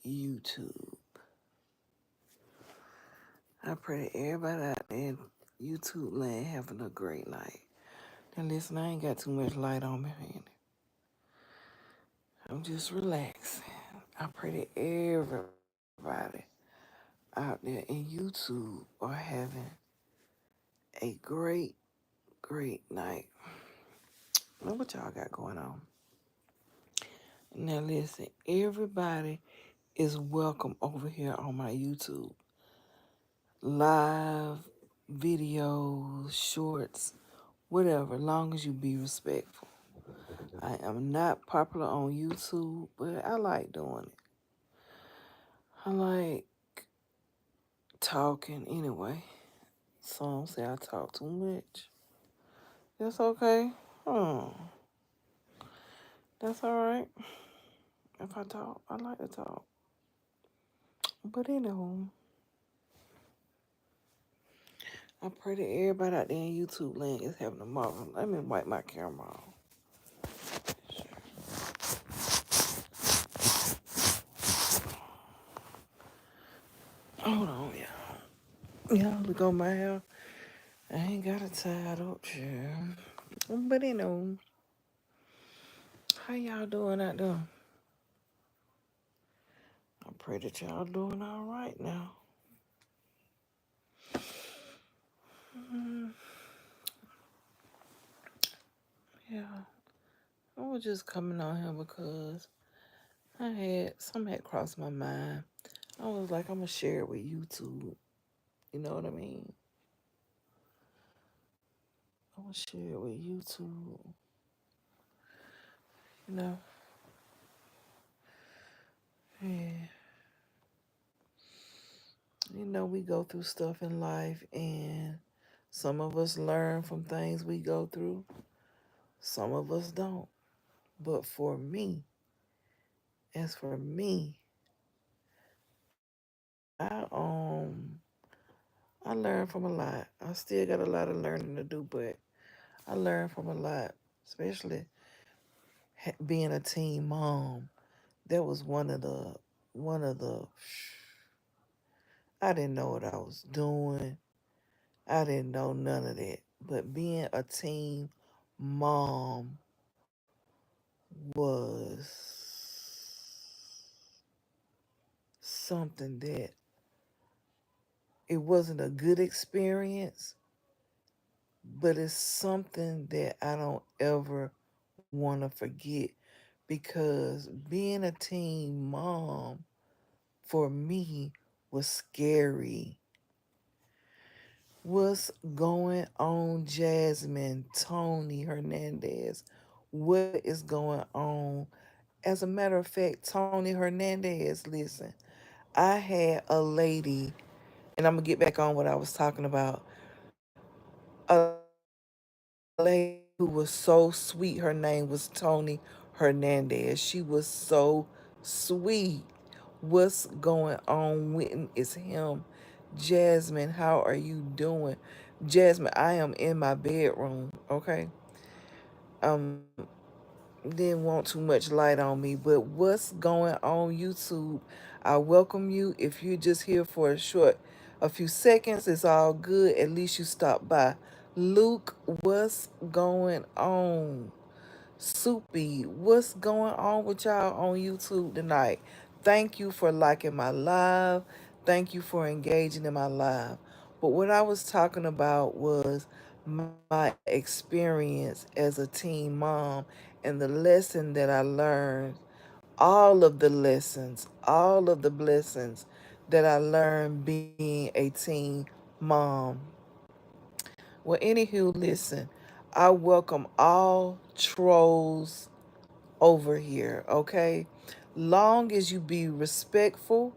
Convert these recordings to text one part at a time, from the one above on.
YouTube. I pray that everybody out there in YouTube land having a great night. Now listen, I ain't got too much light on me, man. I'm just relaxing. I pray that everybody out there in YouTube are having a great, great night. Now what y'all got going on? Now listen, everybody is welcome over here on my YouTube. Live videos, shorts, whatever, long as you be respectful. I am not popular on YouTube, but I like doing it. I like talking anyway. Some say I talk too much. That's okay. Hmm. That's all right. If I talk, I like to talk. But anywho, I pray that everybody out there in YouTube land is having a marvel. Let me wipe my camera off. Hold on, y'all. Y'all look on my hair. I ain't got it tied up, sure. But anywho, how y'all doing out there? I pray that y'all doing all right now. Mm, yeah, I was just coming on here because something had crossed my mind. I was like, I'm gonna share it with YouTube. You know what I mean? I'm gonna share it with YouTube. You know, yeah. You know, we go through stuff in life, and some of us learn from things we go through. Some of us don't. But for me, as for me, I I learned from a lot. I still got a lot of learning to do, but I learned from a lot, especially being a teen mom. That was one of the. I didn't know what I was doing. I didn't know none of that. But being a teen mom was something that it wasn't a good experience, but it's something that I don't ever want to forget because being a teen mom for me was scary. What's going on, Jasmine, Tony Hernandez? What is going on? As a matter of fact, Tony Hernandez, listen, I had a lady, and I'm going to get back on what I was talking about. A lady who was so sweet. Her name was Tony Hernandez. She was so sweet. What's going on, Witten? It's him. Jasmine, how are you doing? Jasmine, I am in my bedroom, okay? Um, didn't want too much light on me, but what's going on, YouTube? I welcome you. If you're just here for a few seconds, it's all good. At least you stopped by. Luke, what's going on? Soupy, what's going on with y'all on YouTube tonight? Thank you for liking my live. Thank you for engaging in my live. But what I was talking about was my experience as a teen mom and the lesson that I learned, all of the lessons, all of the blessings that I learned being a teen mom. Well, anywho, listen, I welcome all trolls over here, okay? Long as you be respectful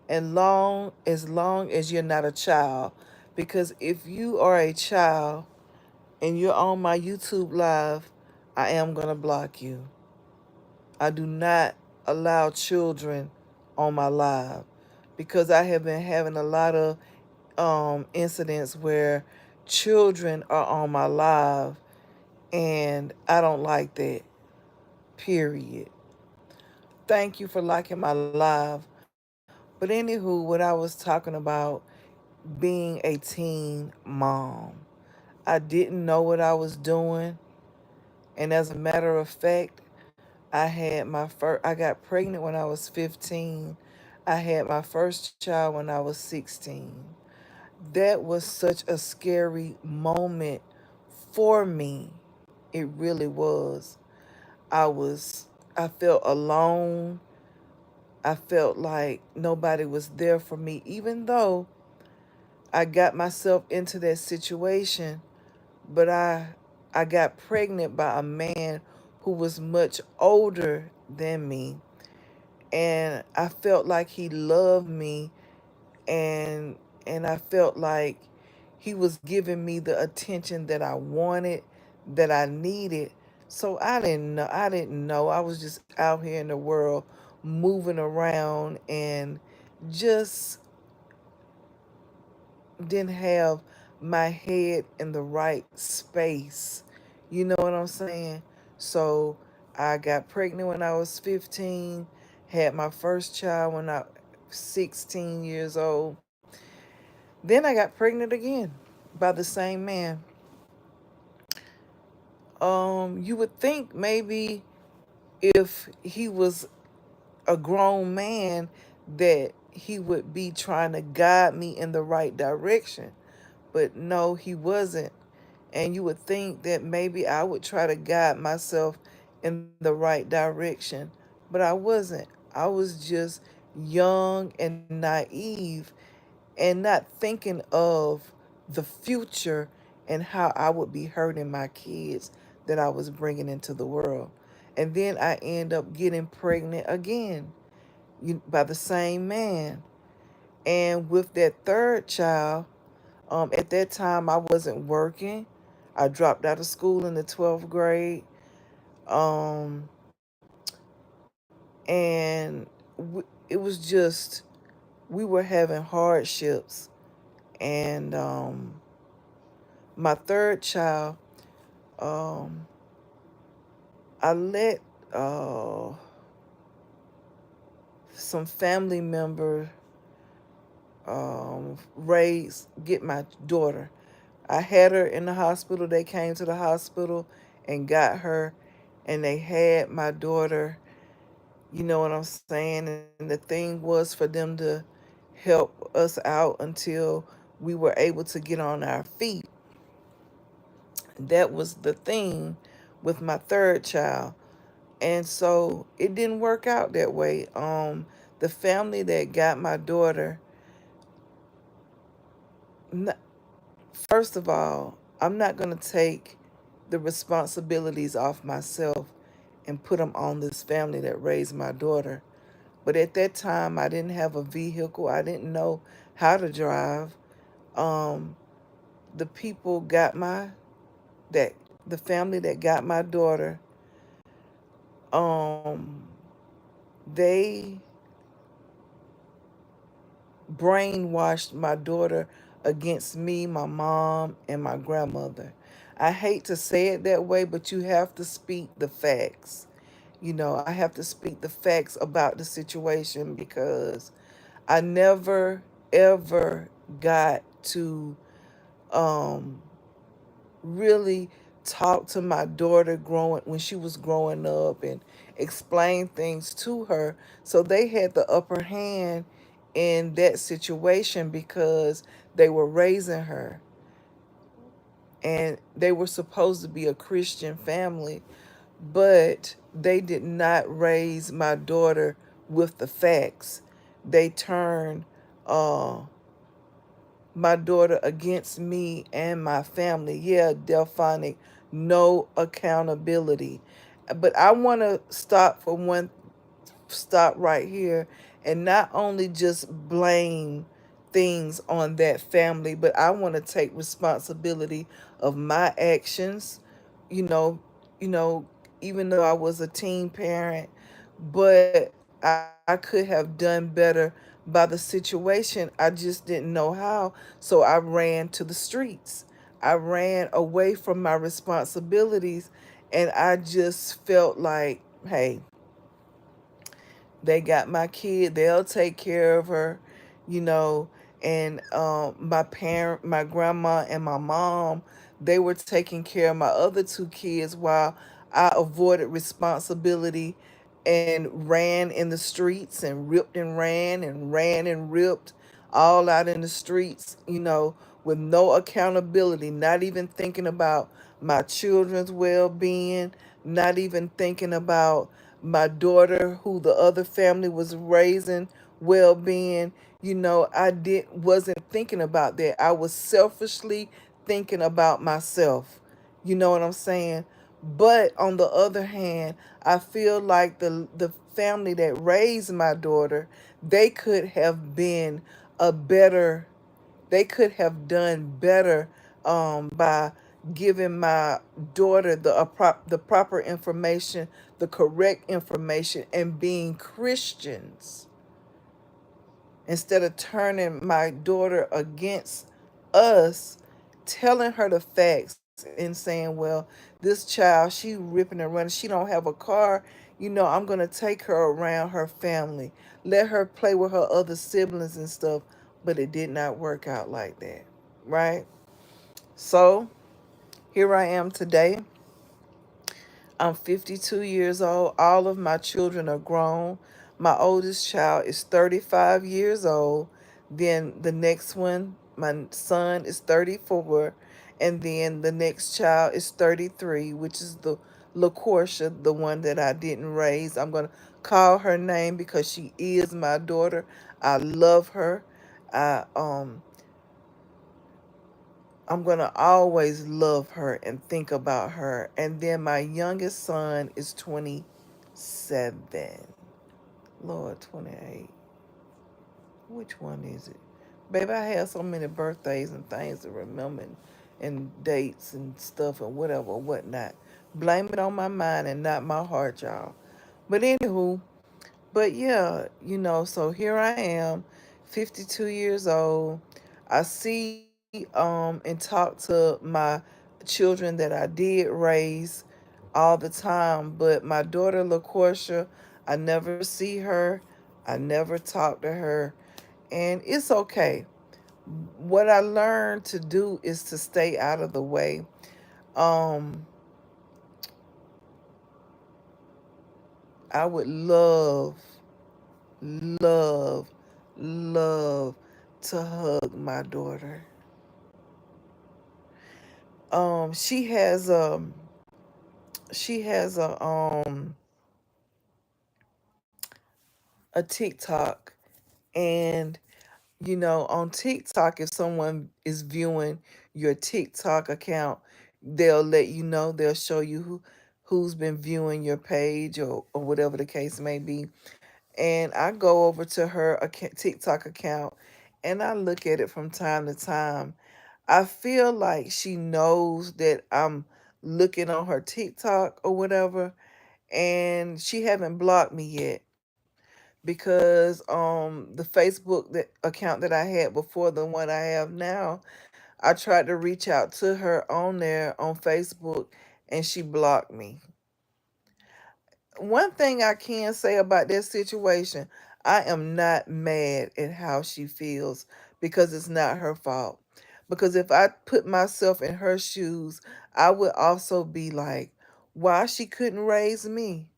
and long as you're not a child. Because if you are a child and you're on my YouTube live, I am gonna block you. I do not allow children on my live because I have been having a lot of incidents where children are on my live and I don't like that. Period. Thank you for liking my live. But anywho, what I was talking about, being a teen mom, I didn't know what I was doing, and as a matter of fact, I got pregnant when I was 15. I had my first child when I was 16. That was such a scary moment for me. It really was. I was I felt alone. I felt like nobody was there for me, even though I got myself into that situation. But I got pregnant by a man who was much older than me, and I felt like he loved me, and I felt like he was giving me the attention that I wanted, that I needed. So I didn't know. I was just out here in the world moving around and just didn't have my head in the right space. You know what I'm saying? So I got pregnant when I was 15, had my first child when I was 16 years old. Then I got pregnant again by the same man. You would think maybe if he was a grown man that he would be trying to guide me in the right direction. But no, he wasn't. And you would think that maybe I would try to guide myself in the right direction, but I wasn't. I was just young and naive and not thinking of the future and how I would be hurting my kids that I was bringing into the world. And then I end up getting pregnant again by the same man. And with that third child, at that time, I wasn't working. I dropped out of school in the 12th grade. Um, and it was just, we were having hardships. And my third child, um, I let uh, some family member get my daughter. I had her in the hospital. They came to the hospital and got her, and they had my daughter. You know what I'm saying? And the thing was for them to help us out until we were able to get on our feet. That was the thing with my third child. And so it didn't work out that way. The family that got my daughter, first of all, I'm not going to take the responsibilities off myself and put them on this family that raised my daughter. But at that time, I didn't have a vehicle. I didn't know how to drive. Um, the people got my that the family that got my daughter. Um, they brainwashed my daughter against me, my mom, and my grandmother. I hate to say it that way, but you have to speak the facts. You know, I have to speak the facts about the situation because I never ever got to um, really talk to my daughter growing when she was growing up and explain things to her. So they had the upper hand in that situation because they were raising her, and they were supposed to be a Christian family, but they did not raise my daughter with the facts. They turned uh, my daughter against me and my family. Yeah, Delphonic, no accountability. But I want to stop right here and not only just blame things on that family, but I want to take responsibility of my actions. You know, you know, even though I was a teen parent, but I could have done better by the situation. I just didn't know how, so I ran to the streets. I ran away from my responsibilities, and I just felt like, hey, They got my kid. They'll take care of her, you know. And my grandma and my mom, they were taking care of my other two kids while I avoided responsibility and ran in the streets and ripped and ran and ripped all out in the streets, with no accountability, not even thinking about my children's well being, not even thinking about my daughter who the other family was raising well being. I wasn't thinking about that. I was selfishly thinking about myself. You know what I'm saying? But on the other hand, I feel like the family that raised my daughter, they could have been a better they could have done better by giving my daughter the proper information, the correct information, and being Christians instead of turning my daughter against us, telling her the facts and saying, well, this child, she ripping and running, she don't have a car, I'm going to take her around her family, let her play with her other siblings and stuff. But it did not work out like that, right? So here I am today. I'm 52 years old. All of my children are grown. My oldest child is 35 years old. Then the next one, my son, is 34. And then the next child is 33, which is the LaCourcia, the one that I didn't raise. I'm going to call her name because she is my daughter. I love her. I I'm going to always love her and think about her. And then my youngest son is 27. Lord, 28. Which one is it? Baby, I have so many birthdays and things to remember, and dates and stuff and whatever, whatnot. Blame it on my mind and not my heart, y'all. But anywho, but yeah, so here I am, 52 years old. I see and talk to my children that I did raise all the time, but my daughter LaCourcia, I never see her. I never talk to her, and it's okay. What I learned to do is to stay out of the way. Um I would love, love to hug my daughter. She has a TikTok, and on TikTok, if someone is viewing your TikTok account, they'll let you know. They'll show you who's been viewing your page, or whatever the case may be. And I go over to her TikTok account and I look at it from time to time. I feel like she knows that I'm looking on her TikTok or whatever, and she haven't blocked me yet because the Facebook account that I had before, the one I have now, I tried to reach out to her on there on Facebook and she blocked me. One thing I can say about that situation, I am not mad at how she feels because it's not her fault. Because if I put myself in her shoes, I would also be like, why she couldn't raise me?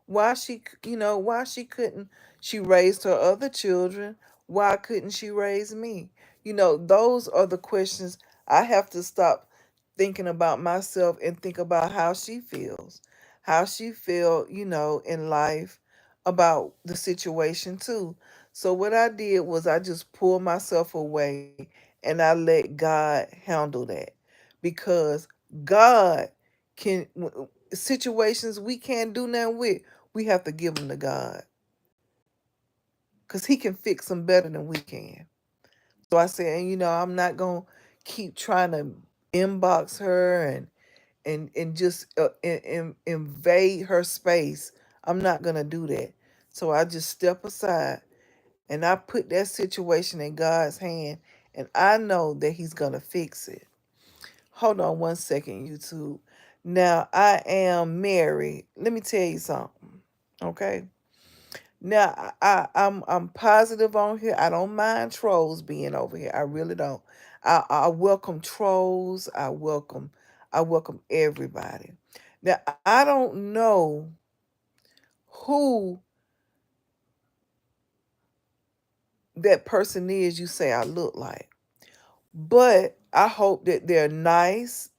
Why she couldn't, she raised her other children, why couldn't she raise me? Those are the questions. I have to stop thinking about myself and think about how she feel, in life, about the situation too. So what I did was I just pulled myself away and I let God handle that, because God can, situations we can't do nothing with, we have to give them to God, because He can fix them better than we can. So I said, I'm not going to keep trying to inbox her and just invade her space. I'm not going to do that. So I just step aside and I put that situation in God's hand, and I know that He's going to fix it. Hold on one second, YouTube. Now, I am married. Let me tell you something. Okay. Now I'm positive on here. I don't mind trolls being over here. I really don't. I welcome trolls. I welcome everybody. Now I don't know who that person is you say I look like, but I hope that they're nice.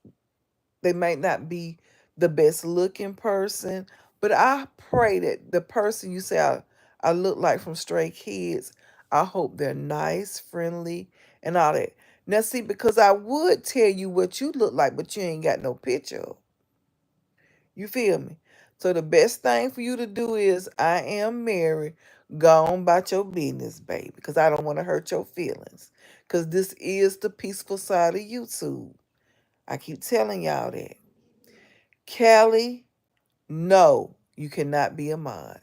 They might not be the best looking person, but I pray that the person you say I look like from Stray Kids, I hope they're nice, friendly, and all that. Now, see, because I would tell you what you look like, but you ain't got no picture of. You feel me? So the best thing for you to do is, I am Mary. Go on about your business, baby, because I don't want to hurt your feelings. Because this is the peaceful side of YouTube. I keep telling y'all that. Kelly, no, you cannot be a mod.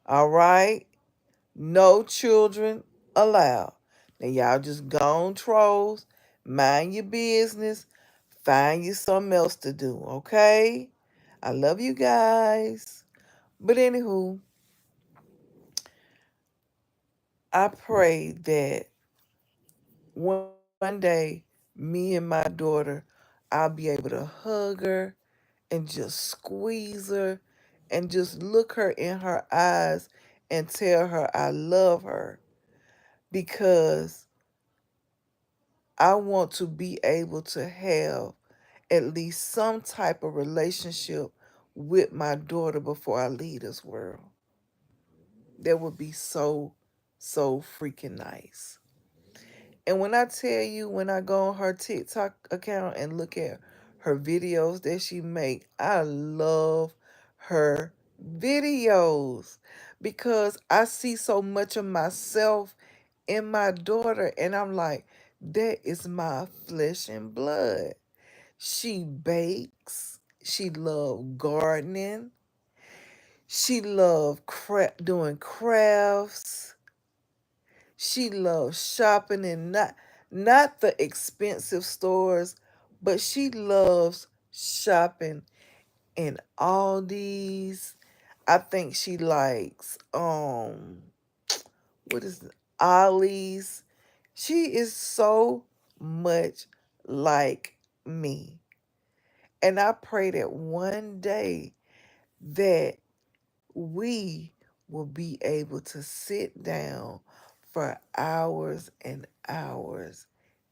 All right? No children allowed. Now, y'all just gone trolls. Mind your business. Find you something else to do, okay? I love you guys. But anywho, I pray that one day, me and my daughter, I'll be able to hug her and just squeeze her and just look her in her eyes and tell her I love her, because I want to be able to have at least some type of relationship with my daughter before I leave this world. That would be so, so freaking nice. And when I tell you, when I go on her TikTok account and look at her videos that she make, I love her videos because I see so much of myself in my daughter, and I'm like, that is my flesh and blood. She bakes. She love gardening. She love doing crafts. She loves shopping, and not the expensive stores, but she loves shopping in Aldi's. I think she likes what is it? Ollie's. She is so much like me. And I pray that one day that we will be able to sit down for hours and hours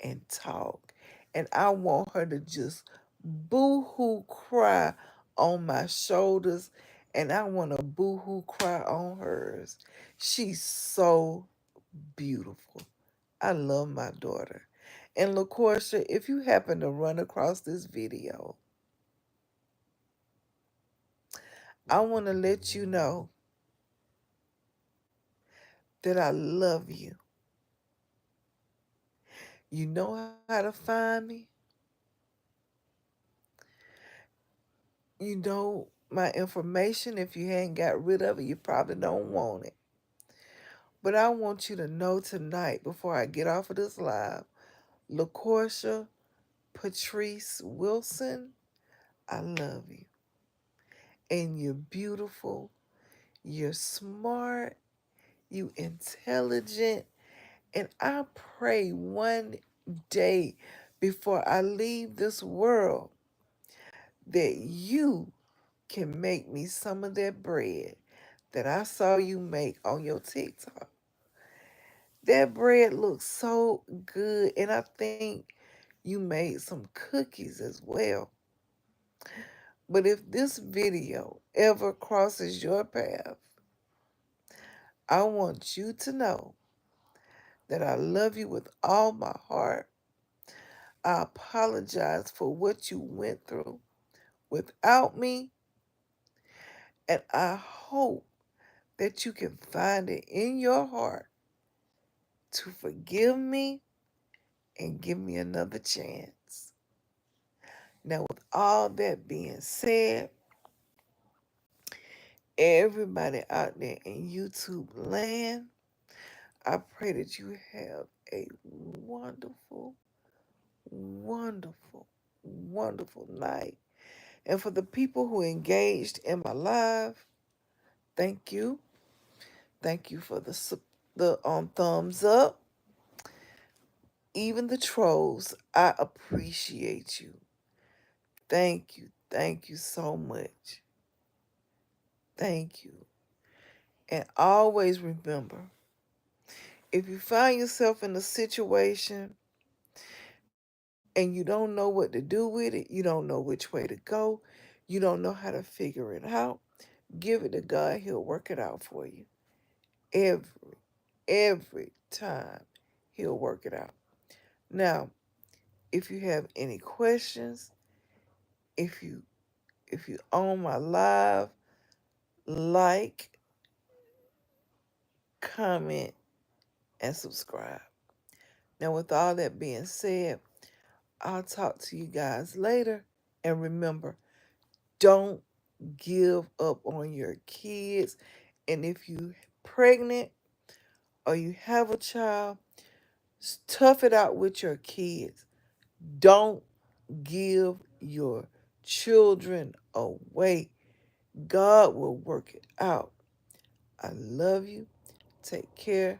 and talk. And I want her to just boo hoo cry on my shoulders, and I want to boo hoo cry on hers. She's so beautiful. I love my daughter. And LaCourcia, if you happen to run across this video, I want to let you know that I love you. You know how to find me. You know my information. If you hadn't got rid of it, you probably don't want it. But I want you to know tonight, before I get off of this live, LaCourcia Patrice Wilson, I love you. And you're beautiful. You're smart. You intelligent. And I pray one day before I leave this world that you can make me some of that bread that I saw you make on your TikTok. That bread looks so good, and I think you made some cookies as well. But if this video ever crosses your path, I want you to know that I love you with all my heart. I apologize for what you went through without me, and I hope that you can find it in your heart to forgive me and give me another chance. Now, with all that being said, everybody out there in YouTube land, I pray that you have a wonderful, wonderful, wonderful night. And for the people who engaged in my live, Thank you. Thank you for the thumbs up. Even the trolls, I appreciate you. Thank you. Thank you so much. Thank you. And always remember, if you find yourself in a situation and you don't know what to do with it, you don't know which way to go, you don't know how to figure it out, give it to God. He'll work it out for you. Every time he'll work it out. Now, if you have any questions, if you own my live, like, comment, and subscribe. Now, with all that being said, I'll talk to you guys later. And remember, don't give up on your kids. And if you're pregnant or you have a child, tough it out with your kids. Don't give your children away. God will work it out. I love you. Take care.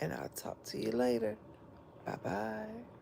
And I'll talk to you later. Bye-bye.